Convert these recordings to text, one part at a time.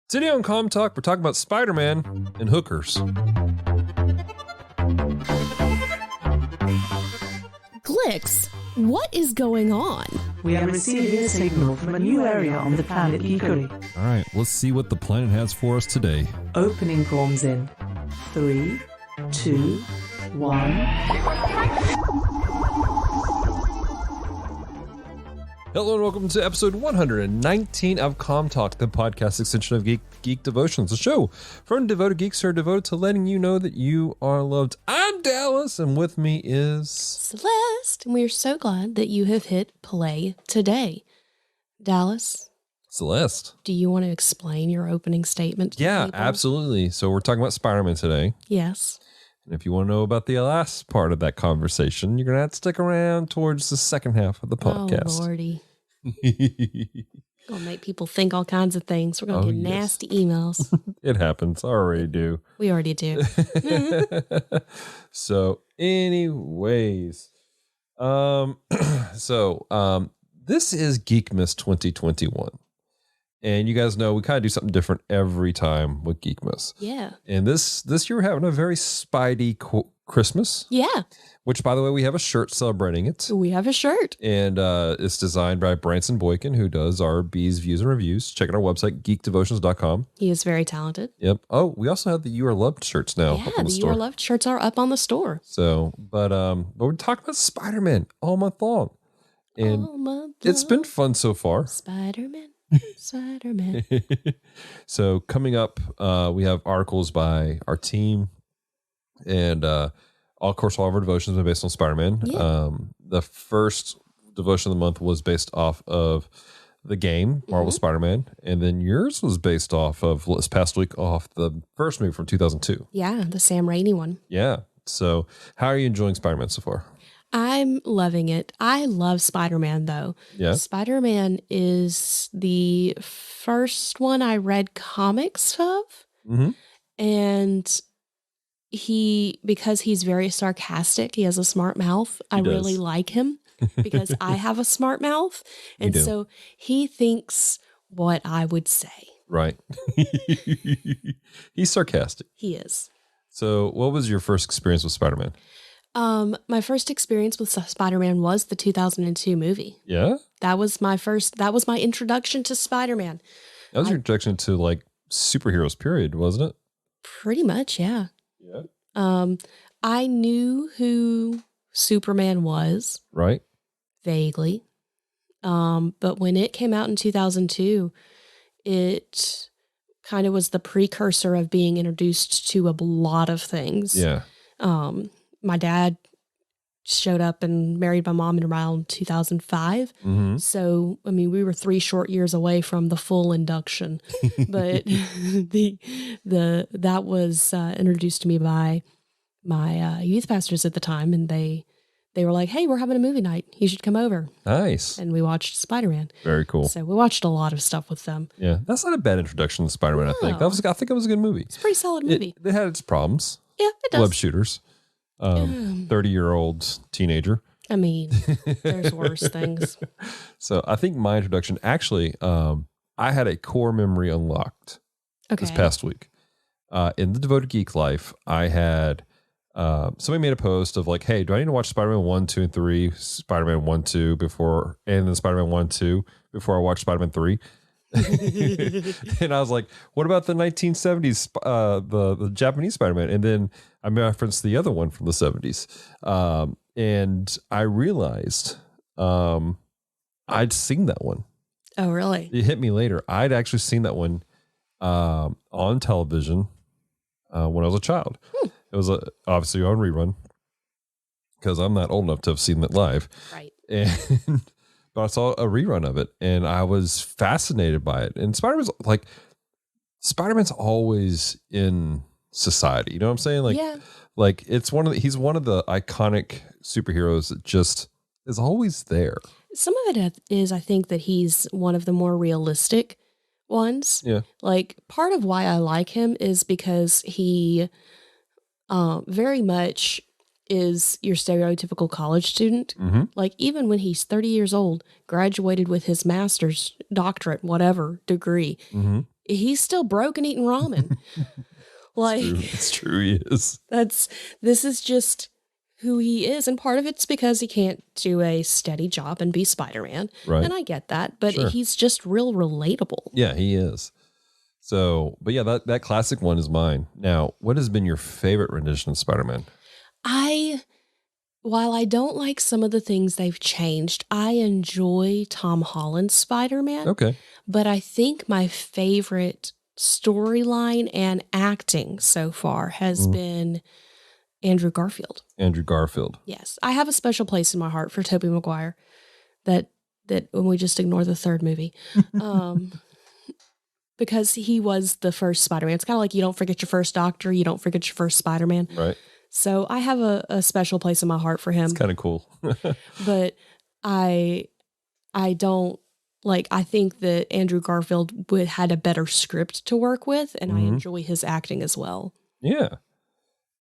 Today on Comm Talk, we're talking about Spider-Man and hookers. Glix, what is going on? We are receiving a signal from a new area on the planet Geekery. All right, let's see what the planet has for us today. Opening comms in 3, 2, 1. Hello and welcome to episode 119 of Comm Talk, the podcast extension of Geek Devotions, a show from devoted geeks who are devoted to letting you know that you are loved. I'm Dallas, and with me is Celeste, and we are so glad that you have hit play today. Dallas, Celeste. do you want to explain your opening statement to Yeah, people? absolutely. So we're talking about Spider-Man today. Yes. And if you want to know about the last part of that conversation, you're going to have to stick around towards the second half of the podcast. Oh, Lordy. Gonna make people think all kinds of things. We're gonna get nasty emails. It happens. I already do. We already do. So anyways, this is Geekmas 2021. And you guys know we kind of do something different every time with Geekmas. Yeah. And this year we're having a very Spidey Christmas. Yeah. Which, by the way, we have a shirt celebrating it. We have a shirt. And it's designed by Branson Boykin, who does our Bees, Views, and Reviews. Check out our website, geekdevotions.com. He is very talented. Yep. Oh, we also have the You Are Loved shirts now. Yeah, up on the the You store. Are Loved shirts are up on the store. So, but we're talking about Spider-Man all month long. And it's been fun so far. Spider-Man. Spider-Man. So coming up, we have articles by our team, and of course, all of our devotions are based on Spider-Man. Yeah. The first devotion of the month was based off of the game, Marvel Spider-Man, and then yours was based off of this past week off the first movie from 2002. Yeah, the Sam Raimi one. Yeah. So how are you enjoying Spider-Man so far? I'm loving it. I love Spider-Man, though. Yeah. Spider-Man is the first one I read comics of. Mm-hmm. And because he's very sarcastic, he has a smart mouth. I really like him because I have a smart mouth. And so he thinks what I would say. Right. He's sarcastic. He is. So what was your first experience with Spider-Man? My first experience with Spider-Man was the 2002 movie. Yeah? That was my introduction to Spider-Man. That was your introduction to like superheroes, period, wasn't it? Pretty much, yeah. Yeah. I knew who Superman was. Right. Vaguely. But when it came out in 2002, it kind of was the precursor of being introduced to a lot of things. Yeah. My dad showed up and married my mom in around 2005. Mm-hmm. So, I mean, we were 3 short years away from the full induction, but that was introduced to me by my youth pastors at the time. And they were like, "Hey, we're having a movie night. You should come over." Nice. And we watched Spider-Man. Very cool. So we watched a lot of stuff with them. Yeah. That's not a bad introduction to Spider-Man, I think. No. I think it was a good movie. It's a pretty solid movie. It had its problems. Yeah, it does. Web shooters. 30-year-old teenager. I mean, there's worse things. So I think my introduction, actually, I had a core memory unlocked this past week. In the Devoted Geek life, I had somebody made a post of like, hey, do I need to watch Spider-Man 1, 2, and 3, Spider-Man 1, 2 before, and then Spider-Man 1, 2 before I watch Spider-Man 3? And I was like, what about the 1970s, the Japanese Spider-Man? And then I referenced the other one from the 70s. And I realized I'd seen that one. Oh, really? It hit me later. I'd actually seen that one on television when I was a child. It was obviously on rerun because I'm not old enough to have seen that live. Right. But I saw a rerun of it and I was fascinated by it. And Spider-Man's always in society. You know what I'm saying? Like, yeah. Like he's one of the iconic superheroes that just is always there. Some of it is, I think, that he's one of the more realistic ones. Yeah. Like, part of why I like him is because he very much is your stereotypical college student. Mm-hmm. Like, even when he's 30 years old, graduated with his master's, doctorate, whatever degree, Mm-hmm. he's still broke and eating ramen. Like, it's true. He is. This is just who he is. And part of it's because he can't do a steady job and be Spider-Man. Right. And I get that, but he's just real relatable. Yeah, he is. So, but yeah, that classic one is mine. Now, what has been your favorite rendition of Spider-Man? While I don't like some of the things they've changed, I enjoy Tom Holland's Spider-Man. Okay. But I think my favorite storyline and acting so far has been Andrew Garfield. Andrew Garfield. Yes. I have a special place in my heart for Tobey Maguire that when we just ignore the third movie. Because he was the first Spider-Man. It's kind of like you don't forget your first Doctor, you don't forget your first Spider-Man. Right. So I have a special place in my heart for him. It's kind of cool. But I don't like, I think that Andrew Garfield had a better script to work with, and I enjoy his acting as well. Yeah.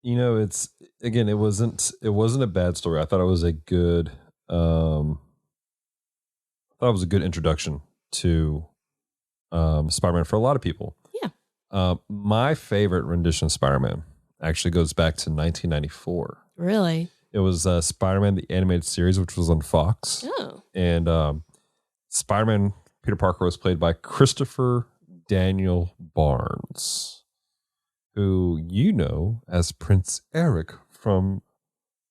You know, it wasn't a bad story. I thought it was a good introduction to Spider-Man for a lot of people. Yeah. My favorite rendition of Spider-Man actually goes back to 1994. Really? It was Spider-Man, the animated series, which was on Fox. Oh. And Spider-Man, Peter Parker, was played by Christopher Daniel Barnes, who you know as Prince Eric from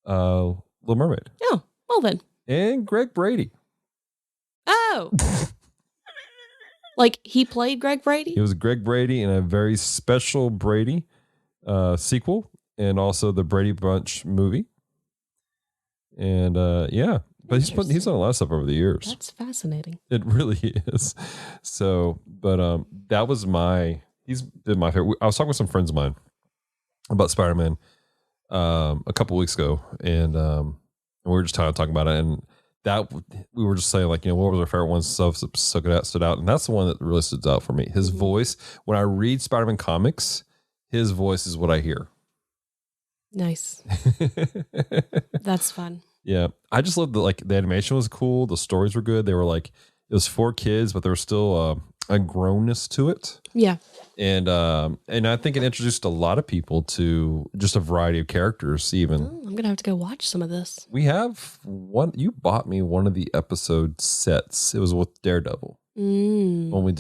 Little Mermaid. Oh, well then. And Greg Brady. Oh. Like he played Greg Brady? He was Greg Brady in a very special Brady sequel, and also the Brady Bunch movie. And but he's done a lot of stuff over the years. That's fascinating. It really is. So, but that was he's been my favorite. I was talking with some friends of mine about Spider-Man a couple weeks ago, and we were just talking about it, and that we were just saying, like, what was our favorite one? Stuff stood out, and that's the one that really stood out for me. His voice. When I read Spider-Man comics, his voice is what I hear. Nice. That's fun. Yeah, I just love the animation was cool. The stories were good. They were it was for kids, but there was still a grownness to it. Yeah. And I think it introduced a lot of people to just a variety of characters. Even I'm gonna have to go watch some of this. We have one. You bought me one of the episode sets. It was with Daredevil. When we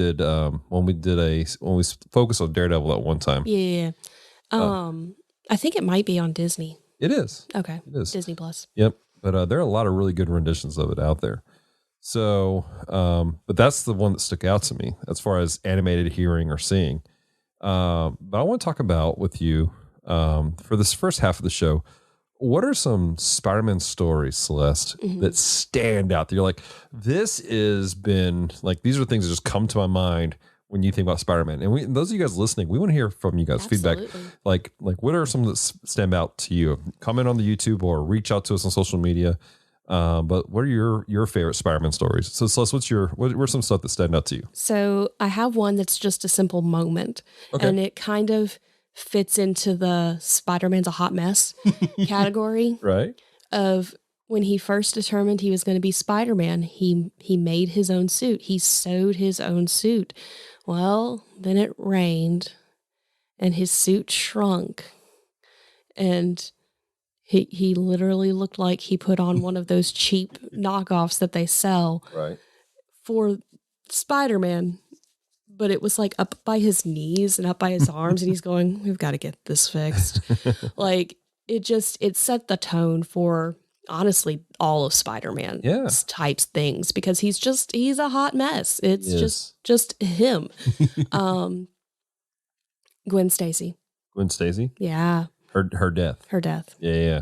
focused on Daredevil at one time. Yeah. I think it might be on Disney. It is. Okay. It is. Disney Plus. Yep. But there are a lot of really good renditions of it out there. So, but that's the one that stuck out to me as far as animated hearing or seeing. But I want to talk about with you for this first half of the show, what are some Spider-Man stories, Celeste, that stand out? That you're like, this has been these are things that just come to my mind when you think about Spider-Man. And those of you guys listening, we want to hear from you guys. Absolutely. Feedback. Like what are some that stand out to you? Comment on the YouTube or reach out to us on social media. But what are your favorite Spider-Man stories? So Celeste, what's some stuff that stand out to you? So I have one that's just a simple moment, and it kind of fits into the Spider-Man's a hot mess category. Right. Of when he first determined he was going to be Spider-Man, he made his own suit. He sewed his own suit. Well, then it rained, and his suit shrunk, and he literally looked like he put on one of those cheap knockoffs that they sell for Spider-Man, but it was up by his knees and up by his arms, and he's going, we've got to get this fixed. It set the tone for honestly all of Spider-Man types things, because he's a hot mess. It's just him. Gwen Stacy. Gwen Stacy? Yeah. Her death. Her death. Yeah.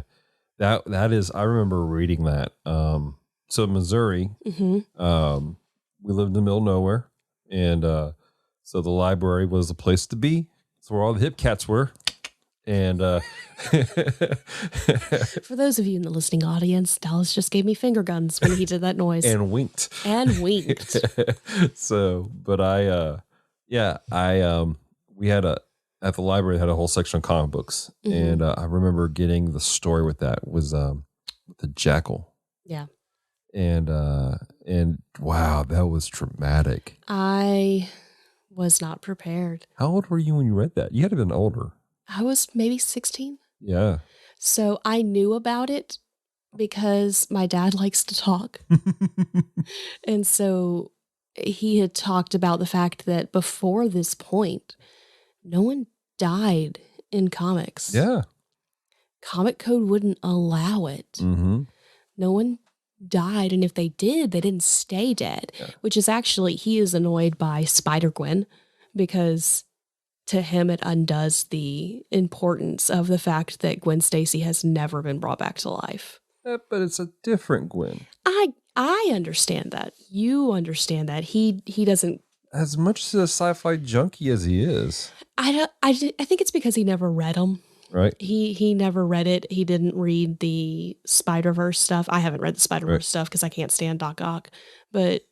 That is, I remember reading that. So in Missouri, we lived in the middle of nowhere, and so the library was the place to be. It's where all the hip cats were. And for those of you in the listening audience, Dallas just gave me finger guns when he did that noise. And winked. So, but we had at the library had a whole section of comic books, and I remember getting the story with that was with the Jackal. Yeah. And wow, that was traumatic. I Was not prepared. How old were you when you read that? You had to have been older. I was maybe 16. Yeah. So I knew about it because my dad likes to talk. And so he had talked about the fact that before this point, no one died in comics. Yeah. Comic code wouldn't allow it. Mm-hmm. No one died. And if they did, they didn't stay dead, which is actually, he is annoyed by Spider-Gwen because to him, it undoes the importance of the fact that Gwen Stacy has never been brought back to life. But it's a different Gwen. I understand that. You understand that. He doesn't. As much as a sci-fi junkie as he is. I think it's because he never read them. Right. He never read it. He didn't read the Spider-Verse stuff. I haven't read the Spider-Verse stuff because I can't stand Doc Ock. But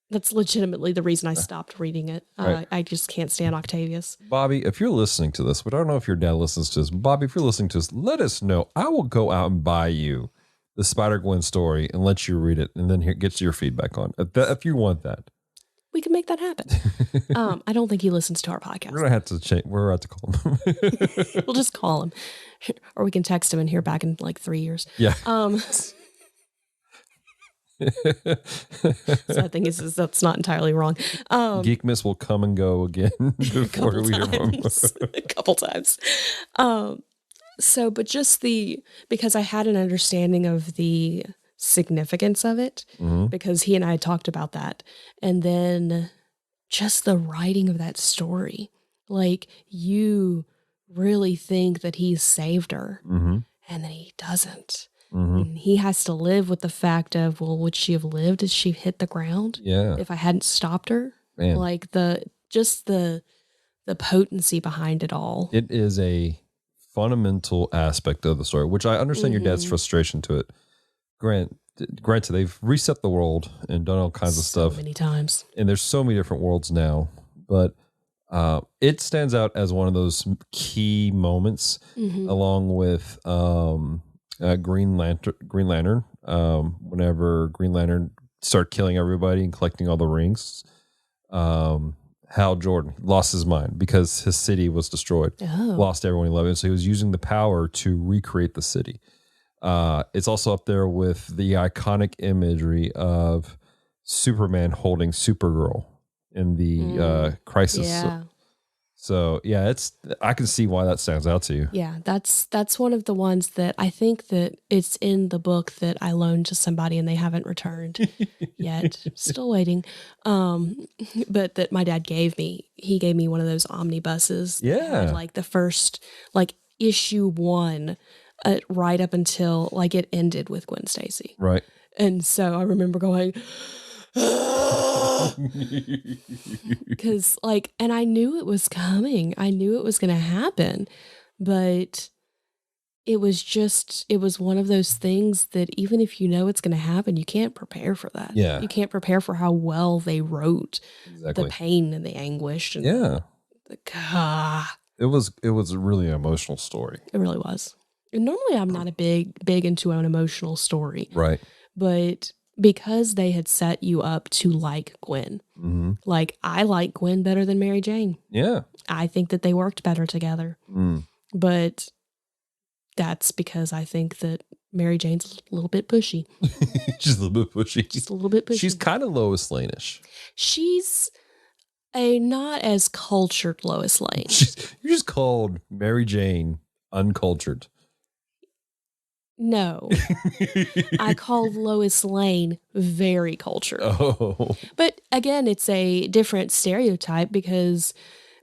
that's legitimately the reason I stopped reading it. Right. I just can't stand Octavius. Bobby, if you're listening to this, but I don't know if your dad listens to this. Bobby, if you're listening to this, let us know. I will go out and buy you the Spider-Gwen story and let you read it and then get your feedback on it. If you want that. We can make that happen. I don't think he listens to our podcast. We're going to have to change. We're going to have to call him. We'll just call him. Or we can text him and hear back in like 3 years. Yeah. So I think that's not entirely wrong. Geek Miss will come and go again before we hear from him. A couple times. So, but just because I had an understanding of the significance of it, because he and I had talked about that. And then just the writing of that story, like you really think that he's saved her and then he doesn't. And he has to live with the fact of, well, would she have lived as she hit the ground? Yeah. If I hadn't stopped her? Man. Like the potency behind it all. It is a fundamental aspect of the story, which I understand your dad's frustration to it. Granted, they've reset the world and done all kinds of stuff. So many times. And there's so many different worlds now. But it stands out as one of those key moments along with Green Lantern. Whenever Green Lantern started killing everybody and collecting all the rings. Hal Jordan lost his mind because his city was destroyed. Lost everyone he loved. And so he was using the power to recreate the city. It's also up there with the iconic imagery of Superman holding Supergirl in the Crisis. Yeah. So yeah, I can see why that stands out to you. Yeah, that's one of the ones that I think that it's in the book that I loaned to somebody and they haven't returned yet. Still waiting. But that my dad gave me. He gave me one of those omnibuses. Yeah. Like the first, like issue 1. Right up until like it ended with Gwen Stacy. Right. And so I remember going, because and I knew it was coming. I knew it was going to happen, but it was one of those things that even if you know it's going to happen, you can't prepare for that. Yeah. You can't prepare for how well they wrote exactly. the pain and the anguish. And It was a really emotional story. It really was. And normally I'm not a big into an emotional story. Right. But because they had set you up to like Gwen, like I like Gwen better than Mary Jane. Yeah. I think that they worked better together. But that's because I think that Mary Jane's a little bit pushy. Just a little bit pushy. Just a little bit pushy. She's kind of Lois Lane-ish. She's a not as cultured Lois Lane. You just called Mary Jane uncultured. No, I called Lois Lane very cultured. Oh. But again, it's a different stereotype because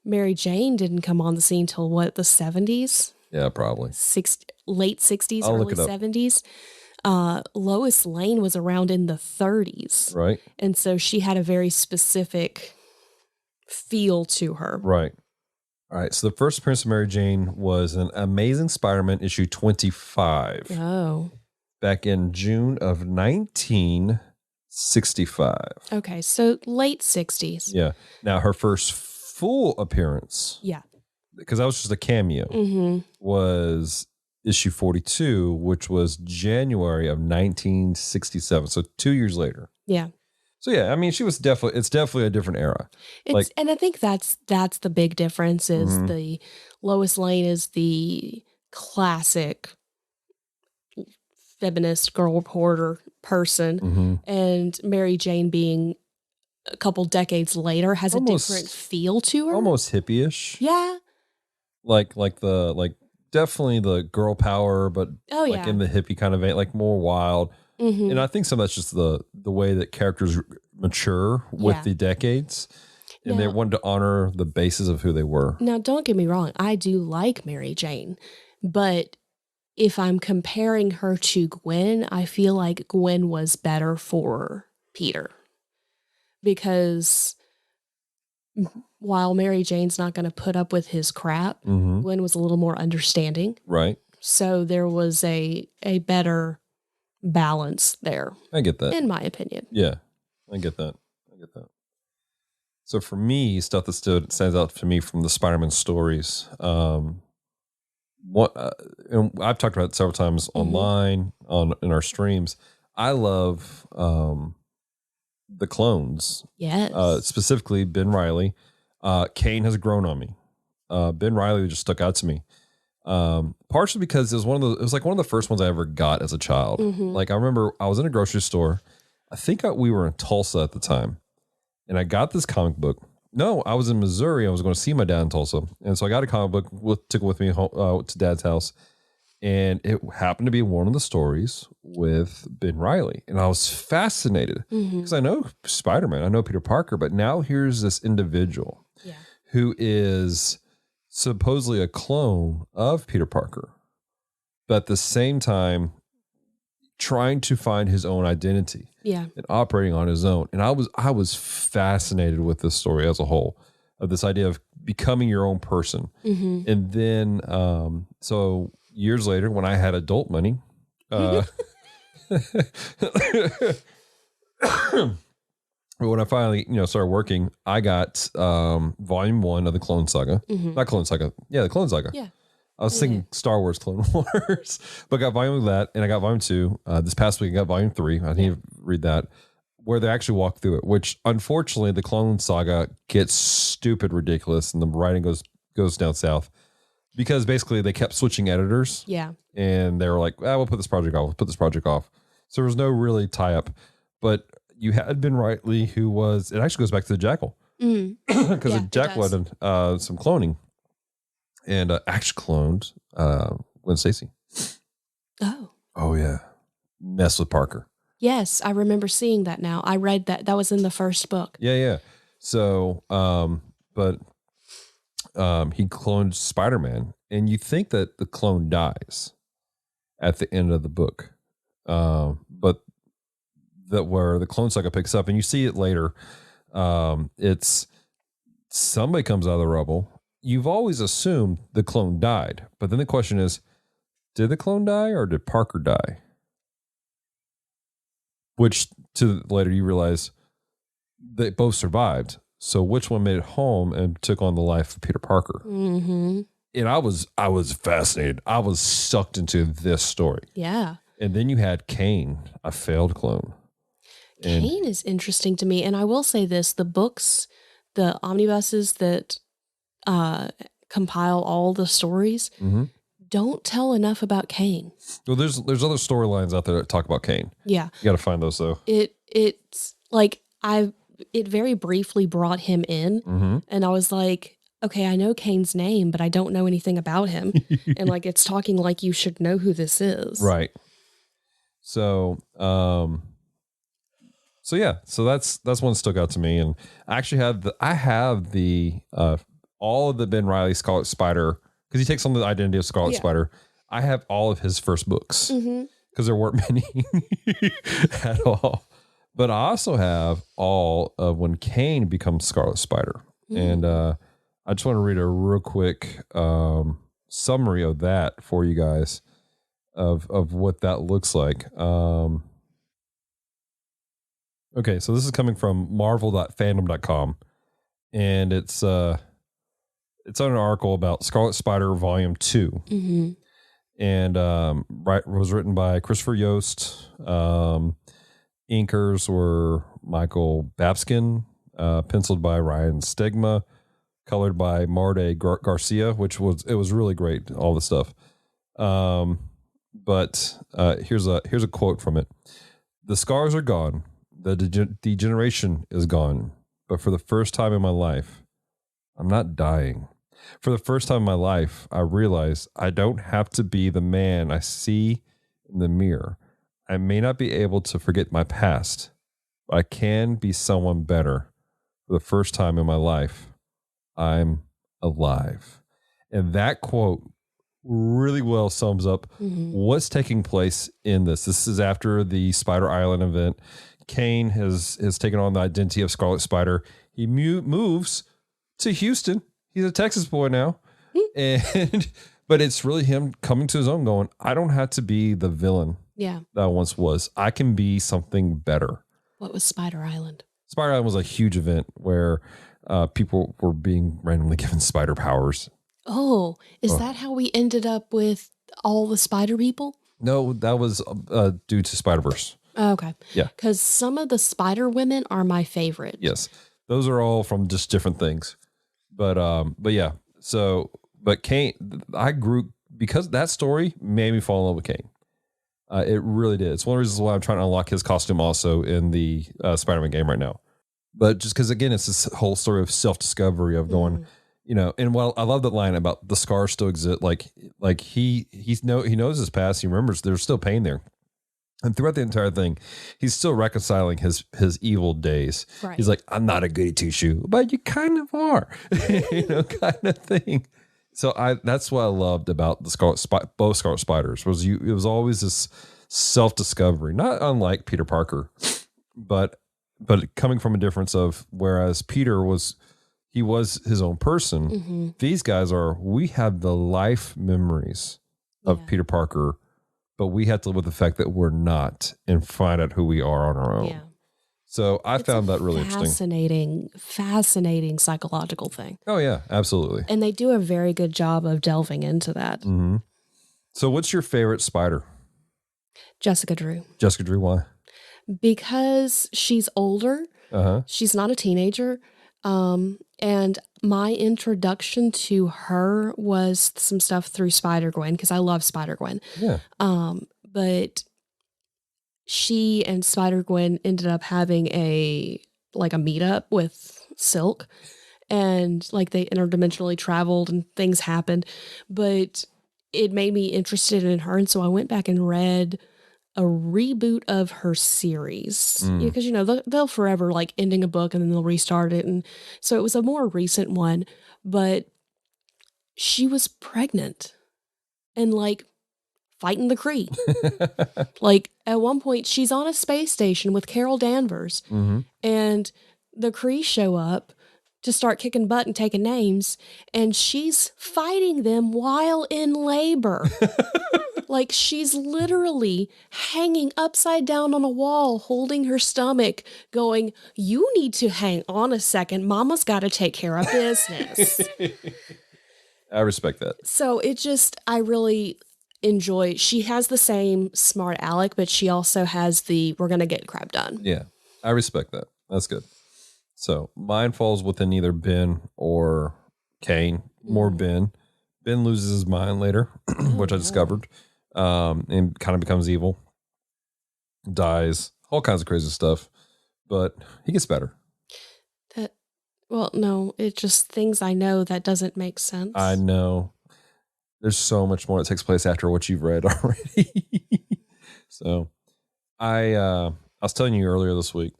Mary Jane didn't come on the scene till what, the 70s? Yeah, probably. Late 60s, early 70s. Lois Lane was around in the 30s. Right. And so she had a very specific feel to her. Right. All right, so the first appearance of Mary Jane was in Amazing Spider-Man issue 25. Oh. Back in June of 1965. Okay, so late 60s. Yeah. Now, her first full appearance. Yeah. Because that was just a cameo. Was issue 42, which was January of 1967. So 2 years later. Yeah. So yeah, I mean, it's definitely a different era. And I think that's the big difference is the Lois Lane is the classic feminist girl reporter person, and Mary Jane being a couple decades later has a different feel to her, almost hippie-ish. Yeah, definitely the girl power, but in the hippie kind of vein, like more wild. And I think some of that's just the way that characters mature with the decades, and they wanted to honor the basis of who they were. Now, don't get me wrong, I do like Mary Jane, but if I'm comparing her to Gwen, I feel like Gwen was better for Peter. Because while Mary Jane's not going to put up with his crap, Gwen was a little more understanding. Right. So there was a better balance there. I get that. In my opinion. Yeah, I get that. So for me, stuff that stands out to me from the Spider-Man stories, and I've talked about it several times online in our streams. I love the clones. Yes. Specifically Ben Reilly. Kane has grown on me. Ben Reilly just stuck out to me. Partially because it was like one of the first ones I ever got as a child. Like I remember I was in a grocery store. I think we were in Tulsa at the time, and I got this comic book. No, I was in Missouri. I was going to see my dad in Tulsa, and so I got a comic book, took it with me home, to Dad's house, and it happened to be one of the stories with Ben Reilly, and I was fascinated because I know Spider-Man, I know Peter Parker, but now here's this individual who is supposedly a clone of Peter Parker, but at the same time trying to find his own identity and operating on his own. And I was fascinated with this story as a whole, of this idea of becoming your own person. And then so years later, when I had adult money, when I finally, started working, I got volume 1 of the Clone Saga. Not Clone Saga. Yeah, the Clone Saga. Yeah. I was thinking Star Wars Clone Wars, but I got volume of that, and I got volume 2. This past week, I got volume 3. I need to read that, where they actually walk through it, which unfortunately the Clone Saga gets stupid ridiculous, and the writing goes down south. Because basically they kept switching editors. Yeah. And they were like, we'll put this project off. We'll put this project off. So there was no really tie up. But you had Ben Reilly, who was, it actually goes back to the Jackal. Because Jackal had some cloning. And actually cloned Gwen Stacy. Oh. Oh, yeah. Mess with Parker. Yes, I remember seeing that now. I read that. That was in the first book. Yeah. So, but he cloned Spider-Man, and you think that the clone dies at the end of the book, but that where the Clone Saga picks up, and you see it later. It's somebody comes out of the rubble. You've always assumed the clone died, but then the question is, did the clone die or did Parker die? Which to later you realize they both survived. So which one made it home and took on the life of Peter Parker? And I was fascinated. I was sucked into this story. Yeah. And then you had Kane, a failed clone. Kane is interesting to me. And I will say this, the books, the omnibuses that compile all the stories don't tell enough about Kane. Well, there's other storylines out there that talk about Kane. Yeah. You got to find those though. It's like it very briefly brought him in, and I was like, okay, I know Kane's name, but I don't know anything about him. And like, it's talking like you should know who this is. Right. So, so that's one that stuck out to me. And I actually have the all of the Ben Reilly Scarlet Spider, because he takes on the identity of Scarlet Spider. I have all of his first books because there weren't many at all. But I also have all of when Kane becomes Scarlet Spider. And I just want to read a real quick summary of that for you guys of what that looks like. Okay, so this is coming from marvel.fandom.com. And it's on an article about Scarlet Spider Volume 2. And was written by Christopher Yost. Inkers were Michael Babskin, penciled by Ryan Stegma, colored by Marde Garcia, which was really great, all the stuff. But here's a quote from it. The scars are gone. The degeneration is gone. But for the first time in my life, I'm not dying. For the first time in my life, I realize I don't have to be the man I see in the mirror. I may not be able to forget my past, but I can be someone better. For the first time in my life, I'm alive. And that quote really well sums up what's taking place in this. This is after the Spider Island event. Kane has taken on the identity of Scarlet Spider. He moves to Houston. He's a Texas boy now. But it's really him coming to his own going, I don't have to be the villain that I once was. I can be something better. What was Spider Island? Spider Island was a huge event where people were being randomly given spider powers. Oh, is that how we ended up with all the spider people? No, that was due to Spider-Verse. Oh, okay. Yeah. Because some of the spider women are my favorite. Yes. Those are all from just different things. But yeah. So, but Kane, I grew, because that story made me fall in love with Kane. It really did. It's one of the reasons why I'm trying to unlock his costume also in the Spider-Man game right now. But just because, again, it's this whole story of self-discovery of going, you know, and while I love that line about the scars still exist, like he knows his past, he remembers there's still pain there. And throughout the entire thing, he's still reconciling his evil days. Right. He's like, I'm not a goody two-shoe, but you kind of are, you know, kind of thing. So that's what I loved about the both Scarlet Spiders was it was always this self-discovery, not unlike Peter Parker, but coming from a difference of, whereas Peter was his own person. These guys we have the life memories of Peter Parker, but we have to live with the fact that we're not and find out who we are on our own. Yeah. So I found that really interesting. Fascinating psychological thing. Oh yeah, absolutely. And they do a very good job of delving into that. So what's your favorite spider? Jessica Drew. Jessica Drew, why? Because she's older. She's not a teenager. And my introduction to her was some stuff through Spider-Gwen, because I love Spider-Gwen. Yeah. But she and Spider-Gwen ended up having a meetup with Silk, and like they interdimensionally traveled and things happened, but it made me interested in her. And so I went back and read a reboot of her series, because, you know, they'll forever like ending a book and then they'll restart it. And so it was a more recent one, but she was pregnant and like fighting the Kree. Like at one point she's on a space station with Carol Danvers, and the Kree show up to start kicking butt and taking names, and she's fighting them while in labor. Like she's literally hanging upside down on a wall, holding her stomach, going, you need to hang on a second. Mama's got to take care of business. I respect that. So I really enjoy, she has the same smart aleck, but she also has we're going to get crap done. Yeah, I respect that. That's good. So mine falls within either Ben or Kane. More Ben. Ben loses his mind later, which I discovered. And kind of becomes evil, dies, all kinds of crazy stuff, but he gets better. No, it's just things I know that doesn't make sense. I know. There's so much more that takes place after what you've read already. So I was telling you earlier this week,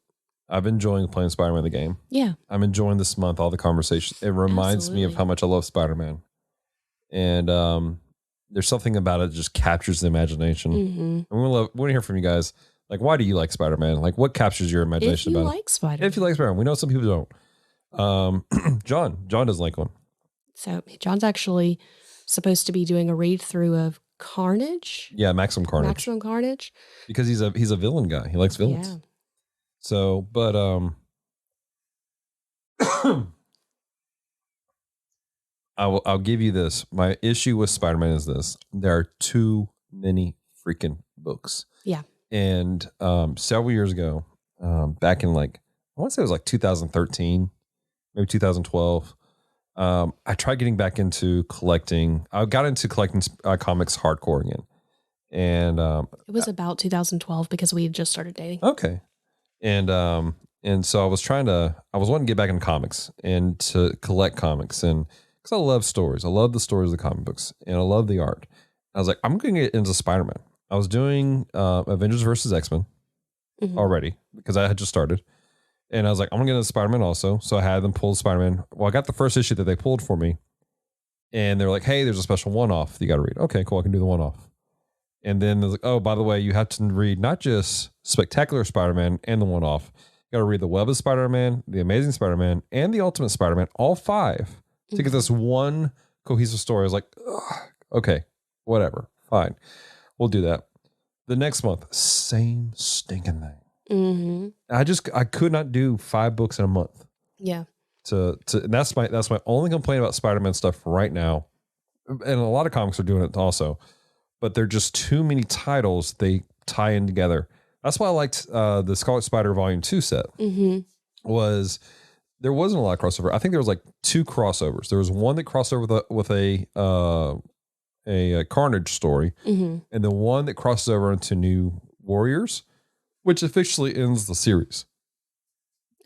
I've been enjoying playing Spider-Man the game. Yeah. I'm enjoying this month, all the conversations. It reminds me of how much I love Spider-Man. And there's something about it that just captures the imagination. And we want to hear from you guys. Like, why do you like Spider-Man? Like, what captures your imagination about it? If you like Spider-Man. We know some people don't. John doesn't like one. So John's actually supposed to be doing a read through of Carnage. Yeah, Maximum Carnage. Because he's a villain guy. He likes villains. Yeah. So, but I'll give you this. My issue with Spider-Man is this: there are too many freaking books. Yeah. And several years ago, back in I want to say it was 2013, maybe 2012. I tried getting back into collecting. I got into collecting comics hardcore again. And it was about 2012 because we had just started dating. Okay. And so I was wanting to get back into comics and to collect comics, and because I love stories. I love the stories of the comic books, and I love the art. I was like, I'm going to get into Spider-Man. I was doing Avengers versus X-Men already because I had just started. And I was like, I'm going to get into Spider-Man also. So I had them pull Spider-Man. Well, I got the first issue that they pulled for me. And they're like, hey, there's a special one-off you got to read. Okay, cool. I can do the one-off. And then they're like, oh, by the way, you have to read not just Spectacular Spider-Man and the one-off. You got to read the Web of Spider-Man, the Amazing Spider-Man, and the Ultimate Spider-Man, all 5, to get this one cohesive story. I was like, okay, whatever, fine. We'll do that. The next month, same stinking thing. I could not do 5 books in a month. Yeah. That's my only complaint about Spider-Man stuff right now. And a lot of comics are doing it also. But they're just too many titles they tie in together. That's why I liked the Scarlet Spider Volume 2 set. Was there wasn't a lot of crossover. I think there was 2 crossovers. There was one that crossed over with a Carnage story, and the one that crosses over into New Warriors, which officially ends the series.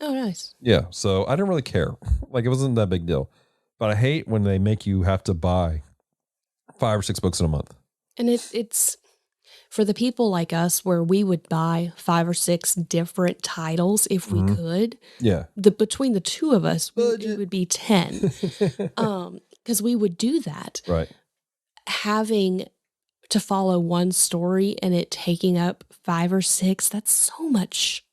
Oh, nice. Yeah, so I didn't really care. It wasn't that big deal. But I hate when they make you have to buy 5 or 6 books in a month. And it's for the people like us where we would buy 5 or 6 different titles if we could. Yeah. Between the two of us, it would be 10. Because we would do that. Right. Having to follow one story and it taking up 5 or 6, that's so much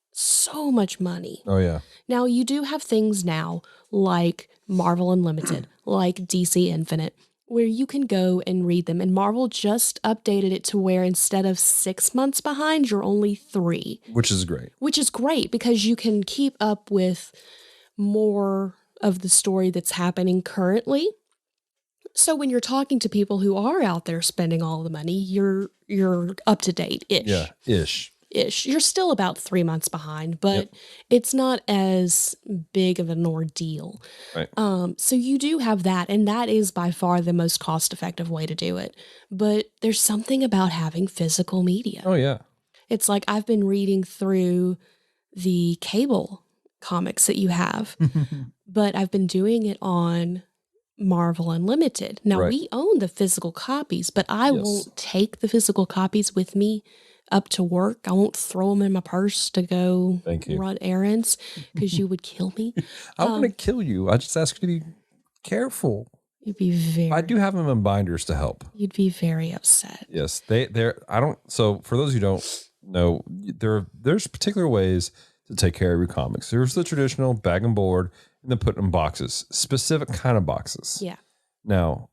money. Oh, yeah. Now, you do have things now like Marvel Unlimited, like DC Infinite, where you can go and read them. And Marvel just updated it to where instead of 6 months behind, you're only 3. Which is great. Which is great because you can keep up with more of the story that's happening currently. So when you're talking to people who are out there spending all the money, you're up to date-ish. Yeah, ish. You're still about 3 months behind, but it's not as big of an ordeal. Right. So you do have that, and that is by far the most cost-effective way to do it. But there's something about having physical media. Oh, yeah. It's like I've been reading through the cable comics that you have, but I've been doing it on Marvel Unlimited. Now, we own the physical copies, but I won't take the physical copies with me up to work. I won't throw them in my purse to go run errands because you would kill me. I'm going to kill you. I just ask you to be careful. You'd be very... I do have them in binders to help. You'd be very upset. Yes. So for those who don't know, there's particular ways to take care of your comics. There's the traditional bag and board and then put in boxes, specific kind of boxes. Yeah. Now,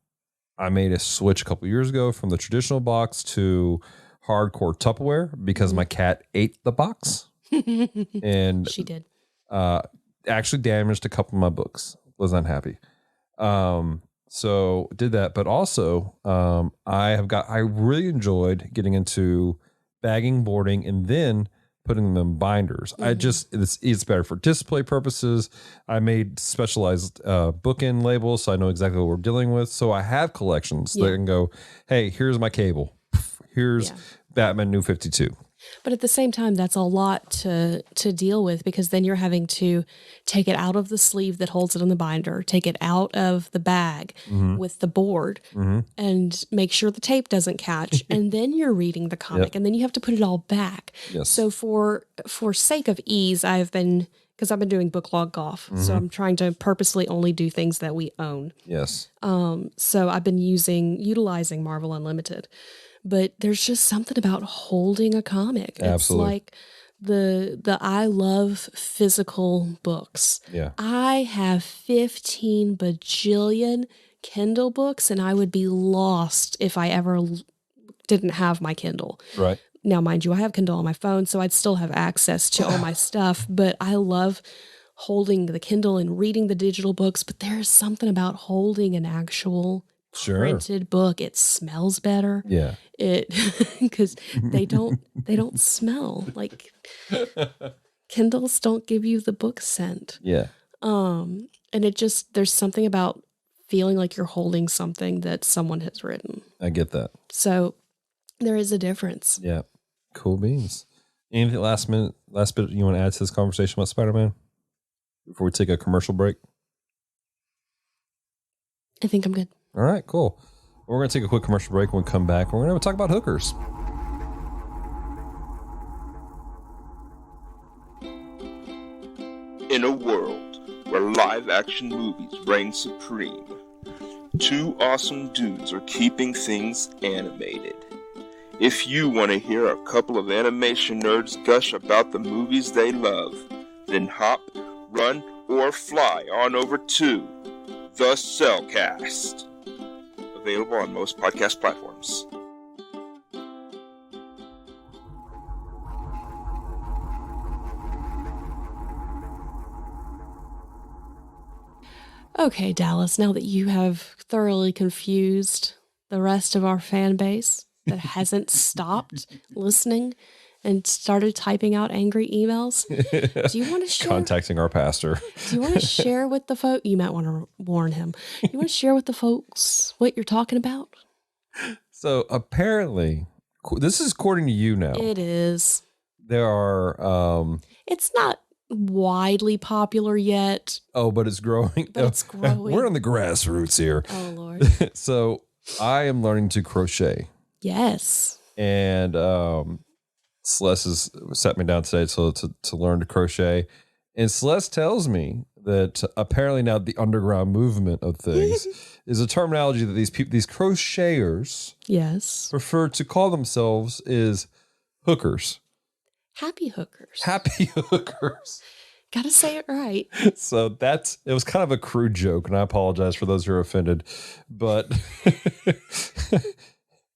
I made a switch a couple years ago from the traditional box to hardcore Tupperware because my cat ate the box. And she did. Actually damaged a couple of my books. Was unhappy. So did that. But also I really enjoyed getting into bagging, boarding, and then putting them in binders. It's better for display purposes. I made specialized bookend labels so I know exactly what we're dealing with. So I have collections that can go, hey, here's my cable. Here's Batman New 52. But at the same time, that's a lot to deal with because then you're having to take it out of the sleeve that holds it in the binder, take it out of the bag with the board and make sure the tape doesn't catch. And then you're reading the comic and then you have to put it all back. Yes. So for sake of ease, because I've been doing book log golf. So I'm trying to purposely only do things that we own. Yes. So I've been utilizing Marvel Unlimited. But there's just something about holding a comic. Absolutely. It's like I love physical books. Yeah. I have 15 bajillion Kindle books, and I would be lost if I ever didn't have my Kindle. Right. Now, mind you, I have Kindle on my phone, so I'd still have access to all my stuff, but I love holding the Kindle and reading the digital books, but there's something about holding an actual printed book. It smells better. Yeah. Because they don't smell like Kindles don't give you the book scent. Yeah. And there's something about feeling like you're holding something that someone has written. I get that. So there is a difference. Yeah. Cool beans. Anything last bit you want to add to this conversation about Spider-Man before we take a commercial break? I think I'm good. All right, cool. We're going to take a quick commercial break. When we come back, we're going to talk about hookers. In a world where live-action movies reign supreme, two awesome dudes are keeping things animated. If you want to hear a couple of animation nerds gush about the movies they love, then hop, run, or fly on over to The Cellcast. Available on most podcast platforms. Okay, Dallas, now that you have thoroughly confused the rest of our fan base that hasn't stopped listening and started typing out angry emails, do you want to share? Contacting our pastor. Do you want to share with the folks? You might want to warn him. You want to share with the folks what you're talking about? So apparently, this is according to you now. It is. There are... It's not widely popular yet. Oh, but it's growing. But it's growing. We're on the grassroots here. Oh, Lord. So I am learning to crochet. Yes. And Celeste has sat me down today to learn to crochet. And Celeste tells me that apparently now the underground movement of things is a terminology that these crocheters prefer to call themselves is hookers. Happy hookers. Happy hookers. Gotta say it right. So it was kind of a crude joke, and I apologize for those who are offended, but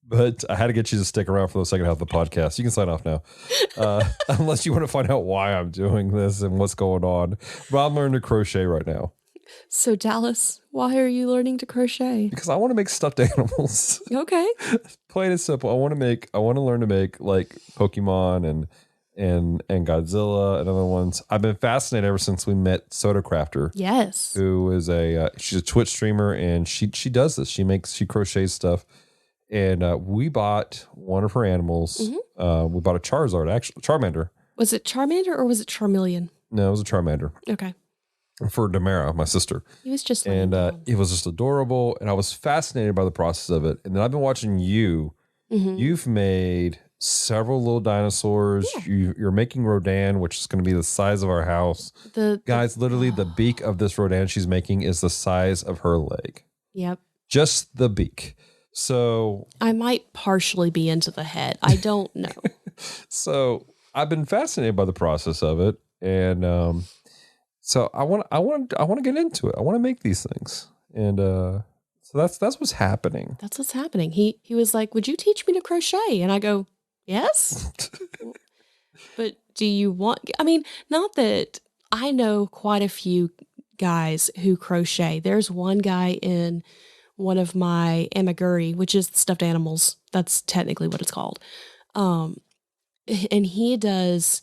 but I had to get you to stick around for the second half of the podcast. You can sign off now, unless you want to find out why I'm doing this and what's going on. But I'm learning to crochet right now. So Dallas, why are you learning to crochet? Because I want to make stuffed animals. Okay. Plain and simple. I want to learn to make like Pokemon and Godzilla and other ones. I've been fascinated ever since we met Soda Crafter. Yes. Who is she's a Twitch streamer, and she does this. She crochets stuff. And we bought one of her animals. Mm-hmm. We bought a Charmander. Was it Charmander or was it Charmeleon? No, it was a Charmander. Okay. For Damara, my sister. He was just it was just adorable, and I was fascinated by the process of it. And then I've been watching you. Mm-hmm. You've made several little dinosaurs. Yeah. You're making Rodan, which is going to be the size of our house. Literally the beak of this Rodan she's making is the size of her leg. Yep. Just the beak. So I might partially be into the head. I don't know. So I've been fascinated by the process of it, and so I want to get into it. I want to make these things, and so that's what's happening. That's what's happening. He was like, "Would you teach me to crochet?" And I go, "Yes." But do you want? I mean, not that I know quite a few guys who crochet. There's one guy in one of my amiguri, which is stuffed animals. That's technically what it's called. And he does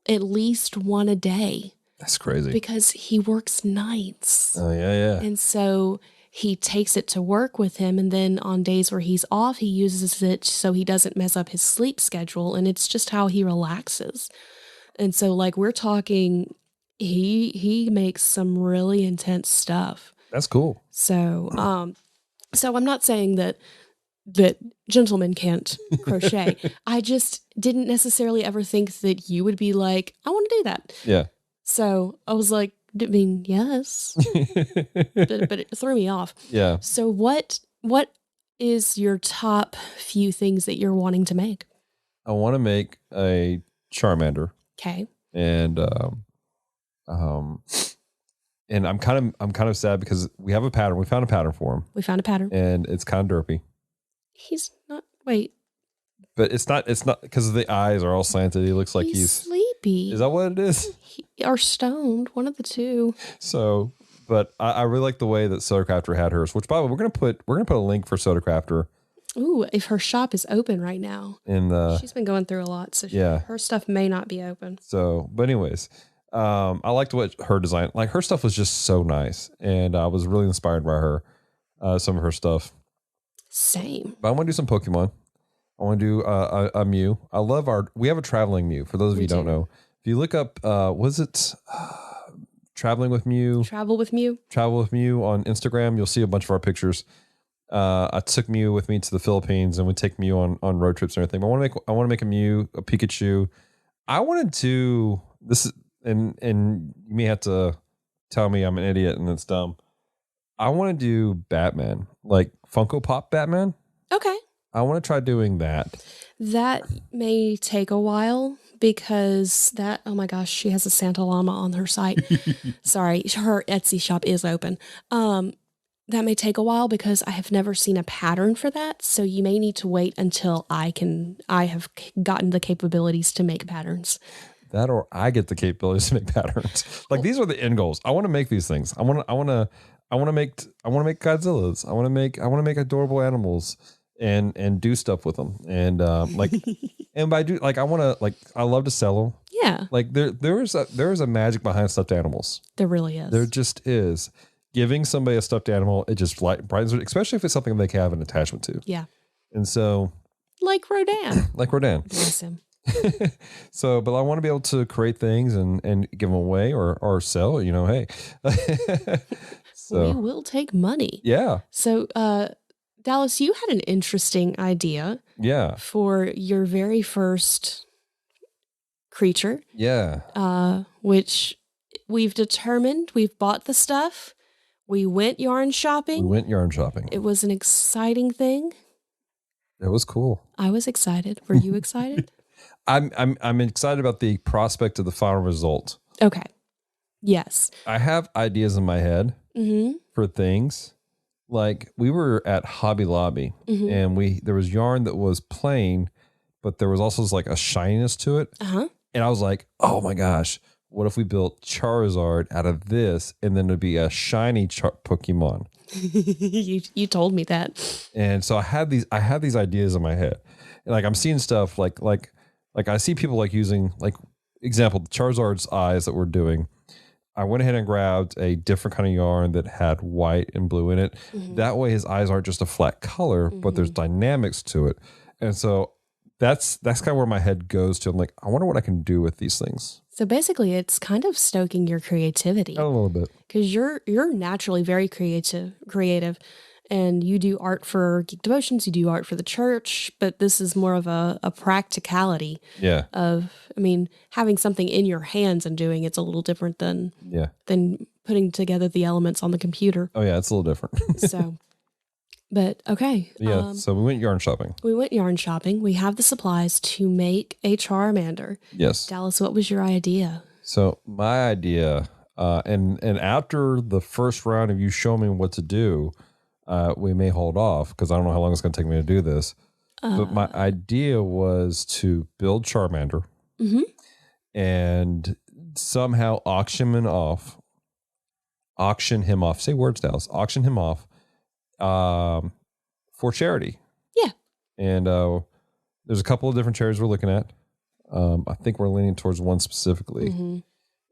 at least one a day. That's crazy. Because he works nights. Oh, yeah. And so he takes it to work with him. And then on days where he's off, he uses it so he doesn't mess up his sleep schedule. And it's just how he relaxes. And so like we're talking, he makes some really intense stuff. That's cool. So, so I'm not saying that gentlemen can't crochet. I just didn't necessarily ever think that you would be like, I want to do that. Yeah. So I was like, I mean, yes, but it threw me off. Yeah. So what is your top few things that you're wanting to make? I want to make a Charmander. Okay. And and I'm kind of sad because we have a pattern. We found a pattern for him. We found a pattern. And it's kind of derpy. He's not, wait. But it's not because the eyes are all slanted. He looks like he's sleepy. Is that what it is? Or stoned, one of the two. So, but I really like the way that Soda Crafter had hers, which by the way, we're gonna put a link for Soda Crafter Ooh, if her shop is open right now. She's been going through a lot, so her stuff may not be open. So, but anyways, I liked what her design, like her stuff was just so nice, and I was really inspired by her, some of her stuff. Same. But I want to do some Pokemon. I want to do a Mew. I love we have a traveling Mew. For those of you who don't know, if you look up, was it Traveling with Mew? Travel with Mew. Travel with Mew on Instagram. You'll see a bunch of our pictures. I took Mew with me to the Philippines, and we take Mew on road trips and everything. But I want to make a Mew, a Pikachu. I wanted to and you may have to tell me I'm an idiot and it's dumb. I want to do Batman, like Funko Pop Batman. Okay. I want to try doing that. That may take a while because oh my gosh, she has a Santa Llama on her site. Sorry, her Etsy shop is open. That may take a while because I have never seen a pattern for that. So you may need to wait until I have gotten the capabilities to make patterns. That, or I get the capabilities to make patterns. Like these are the end goals. I want to make these things. I want to make Godzillas. I want to make adorable animals and do stuff with them. And and by I love to sell them. Yeah. Like there is a magic behind stuffed animals. There really is. There just is. Giving somebody a stuffed animal, it just brightens it, especially if it's something they can have an attachment to. Yeah. And so, like Rodan. Bless him. So, but I want to be able to create things and give them away or sell. Hey. So we will take money. Yeah. So, Dallas, you had an interesting idea. Yeah. For your very first creature. Yeah. Which we've determined, we've bought the stuff. We went yarn shopping. It was an exciting thing. It was cool. I was excited. Were you excited? I'm excited about the prospect of the final result. Okay. Yes. I have ideas in my head for things. Like we were at Hobby Lobby and there was yarn that was plain, but there was also like a shininess to it. Uh-huh. And I was like, oh my gosh, what if we built Charizard out of this and then it'd be a shiny Pokemon? You told me that. And so I had these ideas in my head. And like I'm seeing stuff like I see people like using, like, example, Charizard's eyes that we're doing. I went ahead and grabbed a different kind of yarn that had white and blue in it. That way his eyes aren't just a flat color, but there's dynamics to it. And so that's kind of where my head goes to. I'm like, I wonder what I can do with these things. So basically it's kind of stoking your creativity. A little bit. Because you're naturally very creative. And you do art for Geek Devotions, you do art for the church, but this is more of a practicality. Yeah. Having something in your hands and doing it's a little different than putting together the elements on the computer. Oh yeah, it's a little different. So, but okay. Yeah. So we went yarn shopping. We have the supplies to make a Charmander. Yes. Dallas, what was your idea? So my idea, and after the first round of you showing me what to do, we may hold off because I don't know how long it's going to take me to do this. But my idea was to build Charmander and somehow auction him off. Say words, Dallas. Auction him off for charity. Yeah. And there's a couple of different charities we're looking at. I think we're leaning towards one specifically,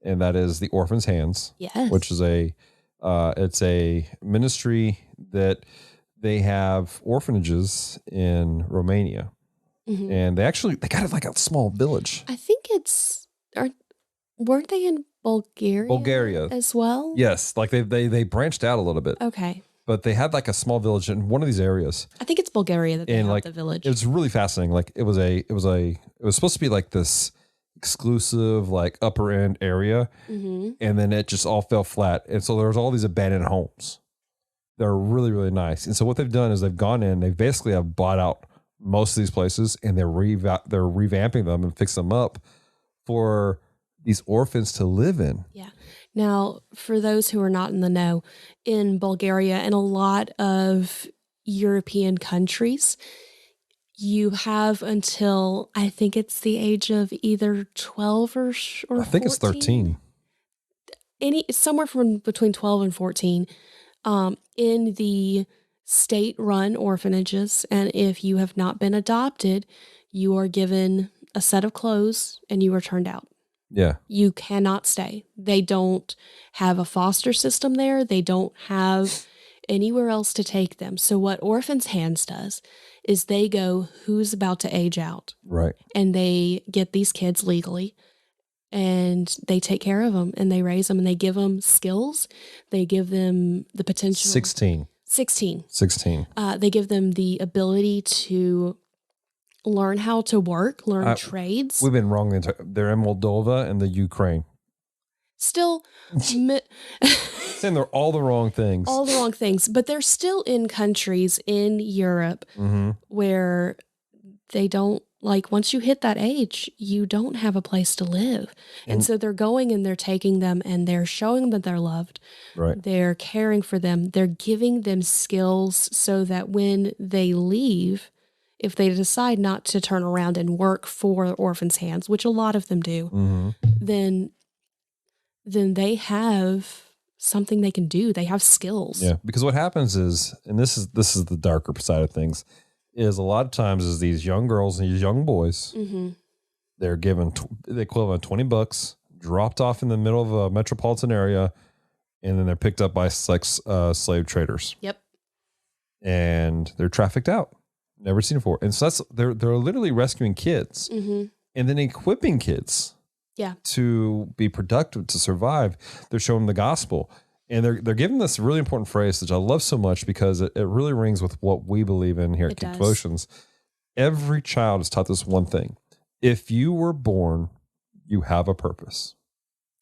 and that is the Orphan's Hands. Yes. Which is it's a ministry that they have orphanages in Romania, and they got like a small village. I think weren't they in Bulgaria as well? Yes, like they branched out a little bit. Okay, but they had like a small village in one of these areas. I think it's Bulgaria that they have the village. It was really fascinating. Like it was supposed to be like this exclusive, like upper end area, and then it just all fell flat. And so there was all these abandoned homes. They're really, really nice. And so what they've done is they've gone in, they basically have bought out most of these places, and they're revamping them and fix them up for these orphans to live in. Yeah. Now, for those who are not in the know, in Bulgaria and a lot of European countries, you have until, I think it's the age of either 12 or 14. I think it's 13. Somewhere from between 12 and 14. In the state-run orphanages, and if you have not been adopted, you are given a set of clothes and you are turned out. Yeah. You cannot stay. They don't have a foster system there. They don't have anywhere else to take them. So what Orphans Hands does is they go, who's about to age out? Right. And they get these kids legally and they take care of them and they raise them and they give them skills. They give them the potential. 16. They give them the ability to learn how to work, learn trades. We've been wrong. They're in Moldova and the Ukraine. Still, saying they're all the wrong things. All the wrong things, but they're still in countries in Europe where they don't, like, once you hit that age, you don't have a place to live. And so they're going and they're taking them and they're showing them that they're loved. Right. They're caring for them. They're giving them skills so that when they leave, if they decide not to turn around and work for Orphans Hands, which a lot of them do, then they have something they can do. They have skills. Yeah, because what happens is, and this is the darker side of things, is a lot of times is these young girls and these young boys, they're given the equivalent of $20, dropped off in the middle of a metropolitan area, and then they're picked up by slave traders. Yep. And they're trafficked out. Never seen before. And so they're literally rescuing kids and then equipping kids to be productive, to survive. They're showing them the gospel. And they're giving this really important phrase, which I love so much because it really rings with what we believe in here at Geek Devotions. Every child is taught this one thing. If you were born, you have a purpose.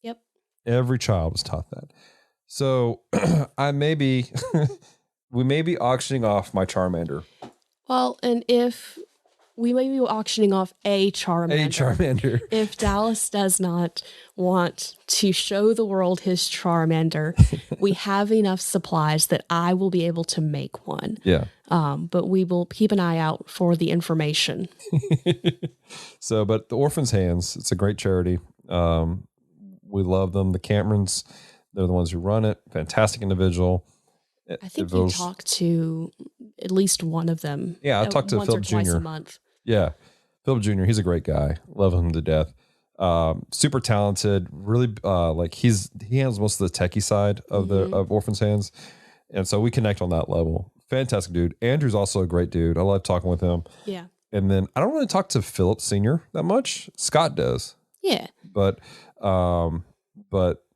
Yep. Every child is taught that. So we may be auctioning off my Charmander. Well, and if we may be auctioning off a Charmander. If Dallas does not want to show the world his Charmander, we have enough supplies that I will be able to make one. Yeah. But we will keep an eye out for the information. But the Orphans Hands, it's a great charity. We love them. The Camerons, they're the ones who run it. Fantastic individual. I think you talked to at least one of them. Yeah, I talked to once Philip or twice Jr. a month. Yeah, Philip Jr. He's a great guy. Love him to death. Super talented. Really, he handles most of the techie side of of Orphans Hands, and so we connect on that level. Fantastic dude. Andrew's also a great dude. I love talking with him. Yeah. And then I don't really talk to Philip Sr. that much. Scott does. Yeah. But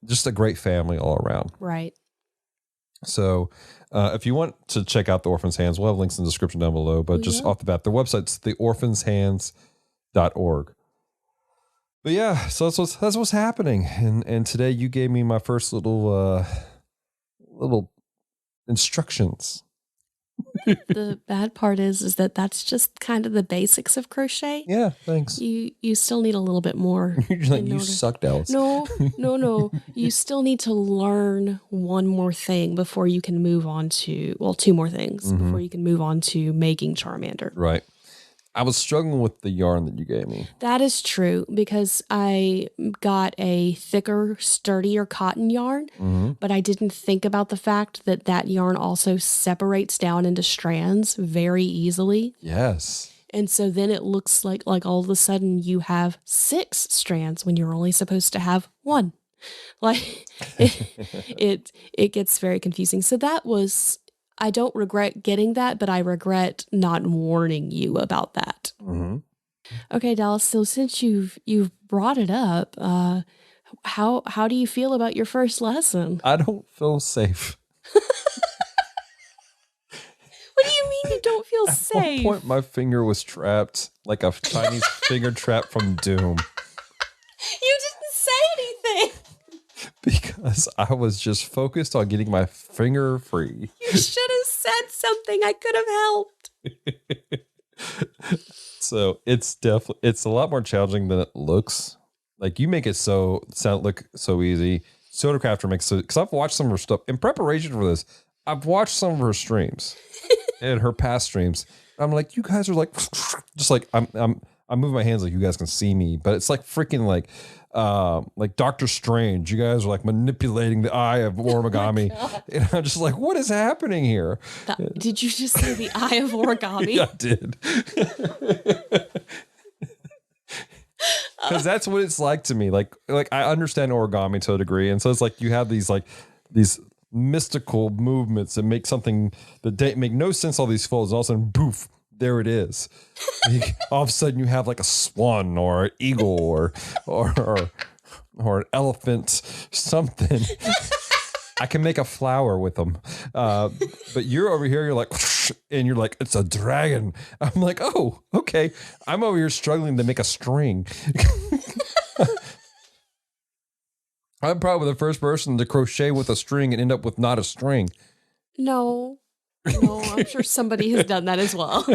just a great family all around. Right. So if you want to check out the Orphans Hands, we'll have links in the description down below. But just off the bat, their website's theorphanshands.org. But yeah, so that's what's happening. And today you gave me my first little instructions. The bad part is that that's just kind of the basics of crochet. Yeah, thanks. You still need a little bit more. You sucked, Alice. No. You still need to learn one more thing before you can move on to, two more things before you can move on to making Charmander. Right. I was struggling with the yarn that you gave me. That is true because I got a thicker, sturdier cotton yarn, but I didn't think about the fact that yarn also separates down into strands very easily. Yes. And so then it looks like all of a sudden you have 6 strands when you're only supposed to have 1. Like it gets very confusing. So that was, I don't regret getting that, but I regret not warning you about that. Okay, Dallas. So since you've brought it up, how do you feel about your first lesson? I don't feel safe. What do you mean you don't feel safe? At one point, my finger was trapped like a Chinese finger trap from Doom. You didn't say anything. Because I was just focused on getting my finger free. You should have said something. I could have helped. So it's a lot more challenging than it looks. Like you make it look so easy. Soda Crafter makes it, because I've watched some of her stuff in preparation for this. I've watched some of her streams and her past streams. I'm like, you guys are like, just like I'm I'm moving my hands like you guys can see me, but it's like freaking like Doctor Strange. You guys are like manipulating the eye of origami. Oh and I'm just like, what is happening here? Did you just say the eye of origami? Yeah, I did. Because that's what it's like to me. Like I understand origami to a degree. And so it's like you have these mystical movements that make something that make no sense, all these folds, and all of a sudden, poof, there it is. All of a sudden you have like a swan or an eagle or an elephant, something. I can make a flower with them. But you're over here, you're like, and you're like, it's a dragon. I'm like, oh, okay. I'm over here struggling to make a string. I'm probably the first person to crochet with a string and end up with not a string. No, I'm sure somebody has done that as well.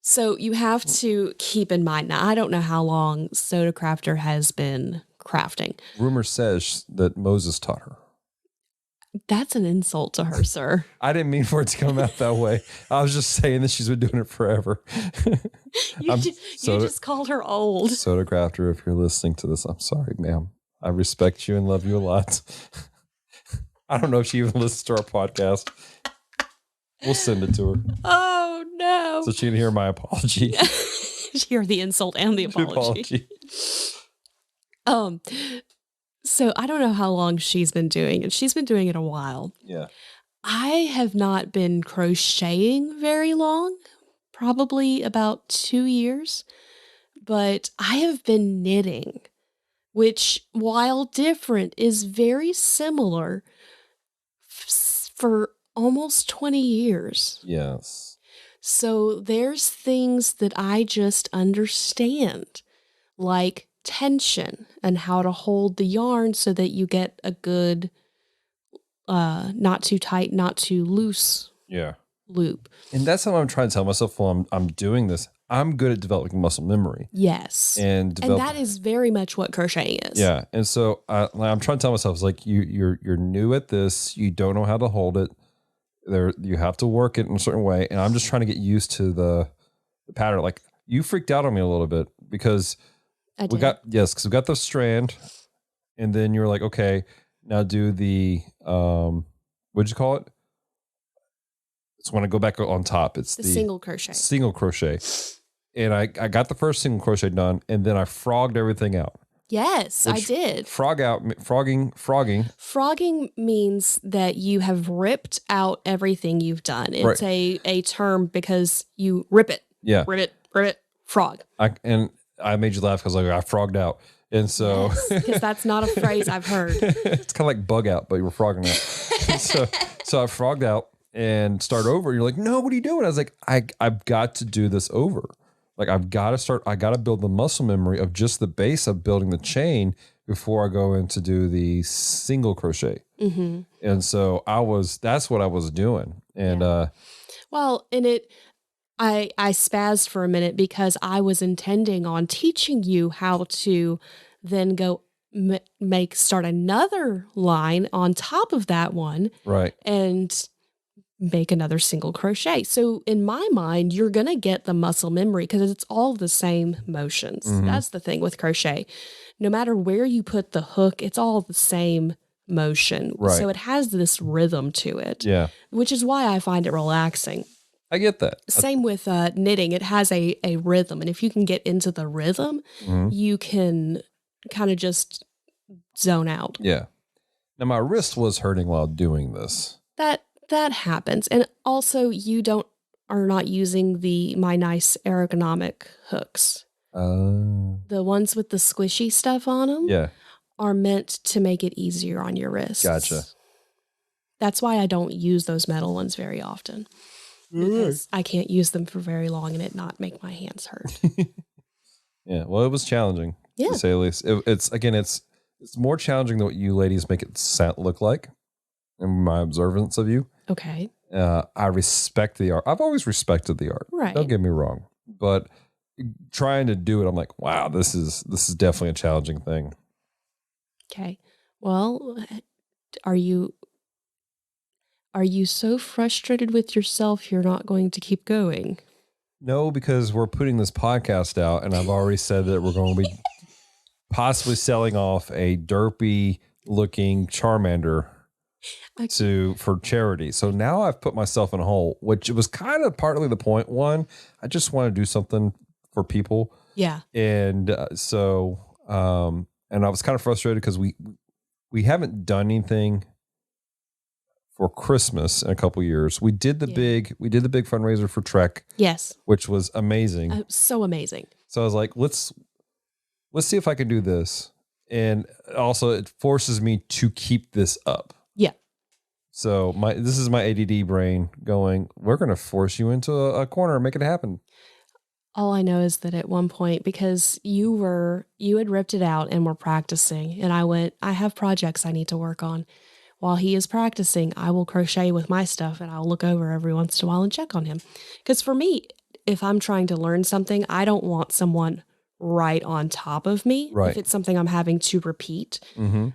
So you have to keep in mind, now I don't know how long Soda Crafter has been crafting. Rumor says that Moses taught her. That's an insult to her, sir. I didn't mean for it to come out that way. I was just saying that she's been doing it forever. You just called her old. Soda Crafter, if you're listening to this, I'm sorry, ma'am. I respect you and love you a lot. I don't know if she even listens to our podcast. We'll send it to her. Oh, no. So she can hear my apology. She hear the insult and the apology. So I don't know how long she's been doing it. She's been doing it a while. Yeah. I have not been crocheting very long, probably about 2 years, but I have been knitting, which, while different, is very similar for almost 20 years. Yes. So there's things that I just understand, like tension and how to hold the yarn so that you get a good, not too tight, not too loose loop. And that's how I'm trying to tell myself while I'm doing this. I'm good at developing muscle memory. Yes. And that is very much what crocheting is. Yeah. And so I'm trying to tell myself, it's like you're new at this. You don't know how to hold it. You have to work it in a certain way. And I'm just trying to get used to the pattern. Like, you freaked out on me a little bit because we got the strand, and then you're like, okay, now do the what'd you call it? It's when I go back on top. It's the single crochet. Single crochet. And I got the first single crochet done, and then I frogged everything out. Yes, I did. Frogging. Frogging means that you have ripped out everything you've done. It's a term because you rip it. Yeah. Rip it, frog. I made you laugh because I frogged out. And so, because that's not a phrase I've heard. It's kind of like bug out, but you were frogging out. so I frogged out and start over. And you're like, no, what are you doing? I was like, I've got to do this over. Like, I got to build the muscle memory of just the base of building the chain before I go in to do the single crochet. Mm-hmm. And so that's what I was doing. And, I spazzed for a minute because I was intending on teaching you how to then go start another line on top of that one. Right. And make another single crochet. So in my mind, you're going to get the muscle memory because it's all the same motions. Mm-hmm. That's the thing with crochet. No matter where you put the hook, it's all the same motion. Right. So it has this rhythm to it. Yeah. Which is why I find it relaxing. I get that. Same with knitting. It has a rhythm. And if you can get into the rhythm, mm-hmm. you can kind of just zone out. Yeah. Now my wrist was hurting while doing this. That happens. And also you are not using my nice ergonomic hooks. The ones with the squishy stuff on them are meant to make it easier on your wrists. Gotcha. That's why I don't use those metal ones very often. Because I can't use them for very long and it not make my hands hurt. Yeah. Well, it was challenging to say the least. It's more challenging than what you ladies make it look like in my observance of you. Okay. I respect the art. I've always respected the art. Right. Don't get me wrong. But trying to do it, I'm like, wow, this is definitely a challenging thing. Okay. Well, are you so frustrated with yourself you're not going to keep going? No, because we're putting this podcast out, and I've already said that we're going to be possibly selling off a derpy-looking Charmander for charity. So now I've put myself in a hole, which was kind of partly the point. One, I just want to do something for people. Yeah. And and I was kind of frustrated because we haven't done anything for Christmas in a couple years. We did the big fundraiser for Trek. Yes. Which was amazing. So amazing. So I was like, let's see if I can do this. And also it forces me to keep this up. Yeah. So this is my ADD brain going, we're going to force you into a corner and make it happen. All I know is that at one point, because you had ripped it out and were practicing, and I have projects I need to work on. While he is practicing, I will crochet with my stuff, and I'll look over every once in a while and check on him. Because for me, if I'm trying to learn something, I don't want someone right on top of me. Right. If it's something I'm having to repeat. Mm-hmm.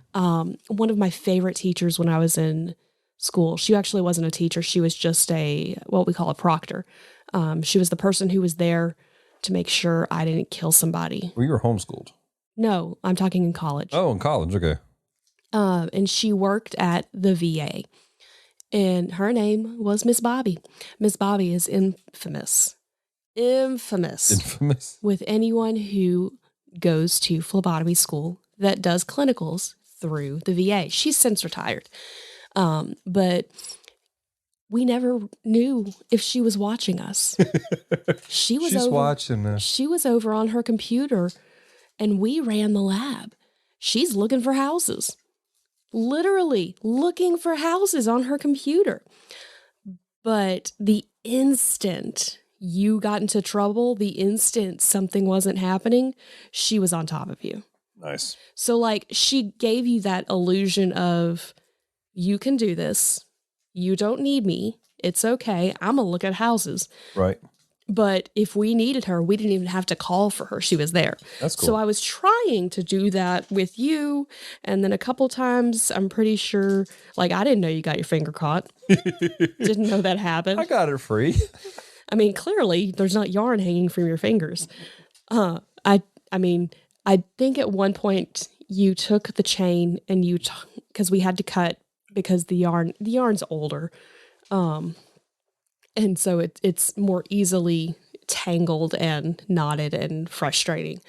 One of my favorite teachers when I was in school, she actually wasn't a teacher. She was just what we call a proctor. She was the person who was there to make sure I didn't kill somebody. Well, you were homeschooled. No, I'm talking in college. Oh, in college. Okay. And she worked at the VA, and her name was Miss Bobby. Miss Bobby is infamous with anyone who goes to phlebotomy school that does clinicals through the VA. She's since retired. But we never knew if she was watching us. She's watching us. She was over on her computer, and we ran the lab. She's looking for houses. Literally looking for houses on her computer. But the instant you got into trouble, the instant something wasn't happening, she was on top of you. Nice. So she gave you that illusion of, you can do this. You don't need me. It's okay. I'm going to look at houses. Right. But if we needed her, we didn't even have to call for her. She was there. That's cool. So I was trying to do that with you. And then a couple times, I'm pretty sure, I didn't know you got your finger caught. Didn't know that happened. I got it free. I mean, clearly there's not yarn hanging from your fingers. I think at one point you took the chain and because we had to cut because the yarn's older. And so it's more easily tangled and knotted and frustrating,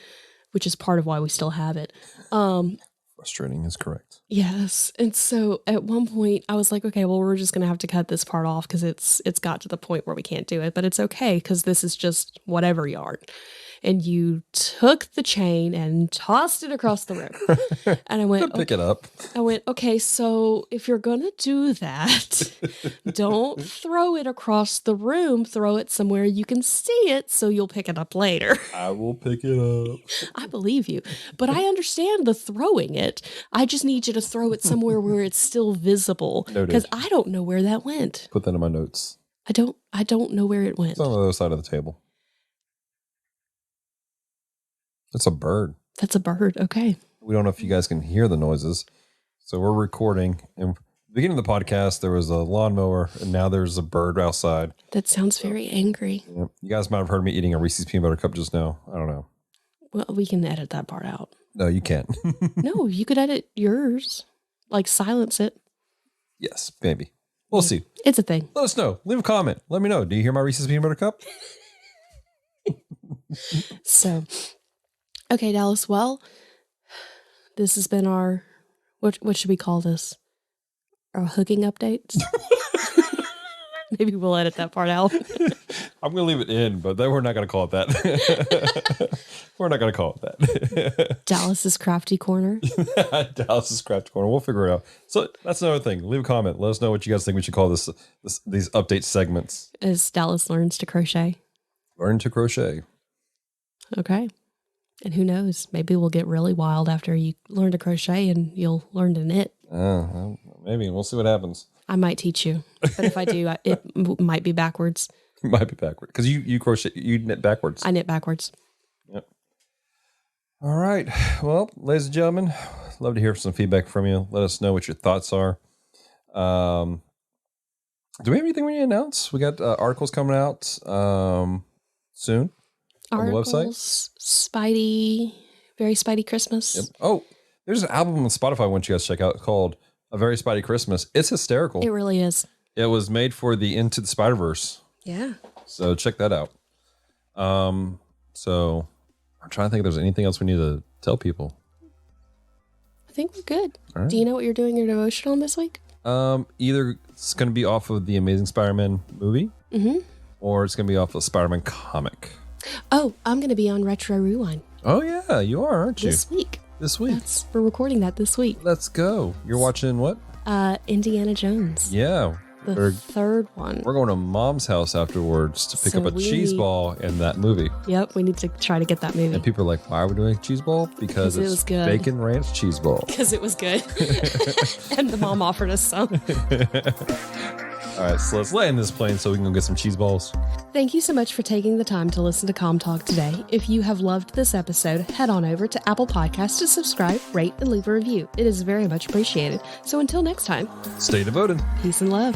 which is part of why we still have it. Frustrating is correct. Yes. And so at one point I was like, okay, well, we're just going to have to cut this part off because it's got to the point where we can't do it, but it's okay because this is just whatever yarn. And you took the chain and tossed it across the room. And I went, pick it up. I went, okay, so if you're going to do that, don't throw it across the room. Throw it somewhere you can see it so you'll pick it up later. I will pick it up. I believe you. But I understand the throwing it. I just need you to throw it somewhere where it's still visible. Because I don't know where that went. Put that in my notes. I don't know where it went. It's on the other side of the table. It's a bird. That's a bird. Okay. We don't know if you guys can hear the noises. So we're recording. And at the beginning of the podcast, there was a lawnmower, and now there's a bird outside. That sounds very angry. Yeah. You guys might have heard me eating a Reese's peanut butter cup just now. I don't know. Well, we can edit that part out. No, you can't. No, you could edit yours. Silence it. Yes, maybe. We'll see. It's a thing. Let us know. Leave a comment. Let me know. Do you hear my Reese's peanut butter cup? So... Okay, Dallas. Well, this has been our, what should we call this? Our hooking updates? Maybe we'll edit that part out. I'm going to leave it in, but then we're not going to call it that. We're not going to call it that. Dallas's Crafty Corner. Dallas's Crafty Corner. We'll figure it out. So that's another thing. Leave a comment. Let us know what you guys think we should call these update segments. As Dallas learns to crochet. Learn to crochet. Okay. And who knows? Maybe we'll get really wild after you learn to crochet and you'll learn to knit. Maybe. We'll see what happens. I might teach you. But if I do, it might be backwards. It might be backwards. Because you crochet, you knit backwards. I knit backwards. Yep. All right. Well, ladies and gentlemen, love to hear some feedback from you. Let us know what your thoughts are. Do we have anything we need to announce? We got articles coming out. soon on the website. Spidey, Very Spidey Christmas. Yep. Oh, there's an album on Spotify I want you guys to check out called A Very Spidey Christmas. It's hysterical. It really is. It was made for the Into the Spider-Verse. Yeah. So check that out. So I'm trying to think if there's anything else we need to tell people. I think we're good. Right. Do you know what you're doing your devotion on this week? Either it's going to be off of the Amazing Spider-Man movie, or it's going to be off of Spider-Man comic. Oh, I'm going to be on Retro Rewind. Oh yeah, you are, aren't you? This week. We're recording that this week. Let's go. You're watching what? Indiana Jones. Yeah. The third one. We're going to Mom's house afterwards to pick up a cheese ball in that movie. Yep, we need to try to get that movie. And people are like, why are we doing a cheese ball? Because it was good. Bacon ranch cheese ball. Because it was good. And the mom offered us some. All right, so let's land this plane so we can go get some cheese balls. Thank you so much for taking the time to listen to Comm Talk today. If you have loved this episode, head on over to Apple Podcasts to subscribe, rate, and leave a review. It is very much appreciated. So until next time, stay devoted. Peace and love.